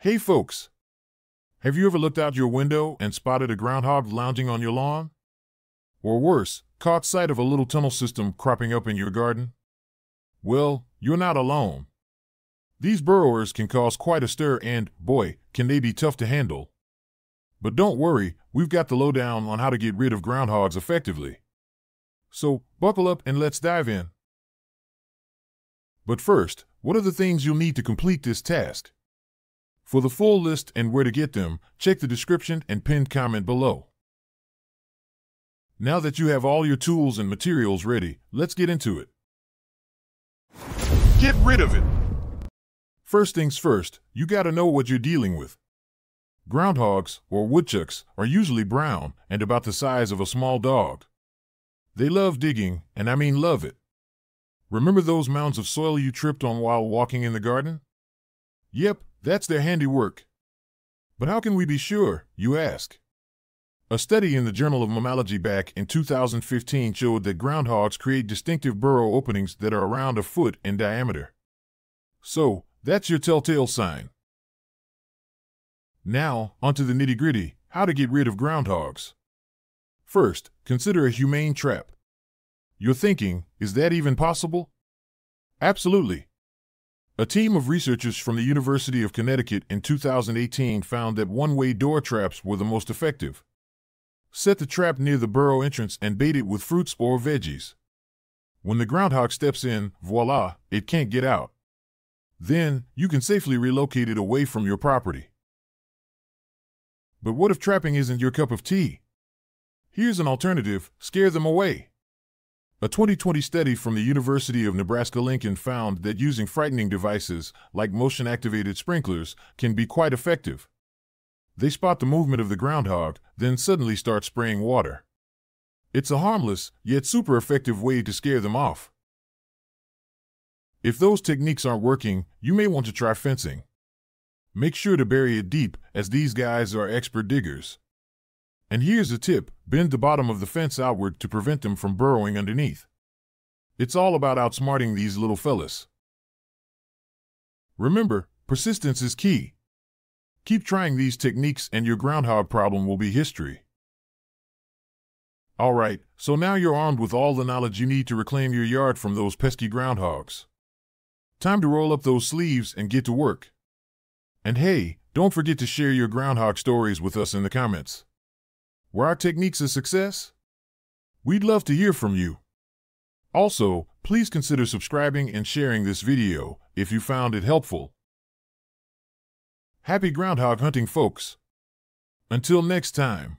Hey folks, have you ever looked out your window and spotted a groundhog lounging on your lawn? Or worse, caught sight of a little tunnel system cropping up in your garden? Well, you're not alone. These burrowers can cause quite a stir and, boy, can they be tough to handle. But don't worry, we've got the lowdown on how to get rid of groundhogs effectively. So, buckle up and let's dive in. But first, what are the things you'll need to complete this task? For the full list and where to get them, check the description and pinned comment below. Now that you have all your tools and materials ready, let's get into it. Get rid of it! First things first, you gotta know what you're dealing with. Groundhogs, or woodchucks, are usually brown and about the size of a small dog. They love digging, and I mean love it. Remember those mounds of soil you tripped on while walking in the garden? Yep, that's their handiwork. But how can we be sure, you ask? A study in the Journal of Mammalogy back in 2015 showed that groundhogs create distinctive burrow openings that are around a foot in diameter. So, that's your telltale sign. Now, onto the nitty-gritty, how to get rid of groundhogs. First, consider a humane trap. You're thinking, is that even possible? Absolutely. A team of researchers from the University of Connecticut in 2018 found that one-way door traps were the most effective. Set the trap near the burrow entrance and bait it with fruits or veggies. When the groundhog steps in, voila, it can't get out. Then, you can safely relocate it away from your property. But what if trapping isn't your cup of tea? Here's an alternative: scare them away. A 2020 study from the University of Nebraska-Lincoln found that using frightening devices, like motion-activated sprinklers, can be quite effective. They spot the movement of the groundhog, then suddenly start spraying water. It's a harmless, yet super effective way to scare them off. If those techniques aren't working, you may want to try fencing. Make sure to bury it deep, as these guys are expert diggers. And here's a tip: bend the bottom of the fence outward to prevent them from burrowing underneath. It's all about outsmarting these little fellas. Remember, persistence is key. Keep trying these techniques and your groundhog problem will be history. Alright, so now you're armed with all the knowledge you need to reclaim your yard from those pesky groundhogs. Time to roll up those sleeves and get to work. And hey, don't forget to share your groundhog stories with us in the comments. Were our techniques a success? We'd love to hear from you. Also, please consider subscribing and sharing this video if you found it helpful. Happy groundhog hunting, folks! Until next time.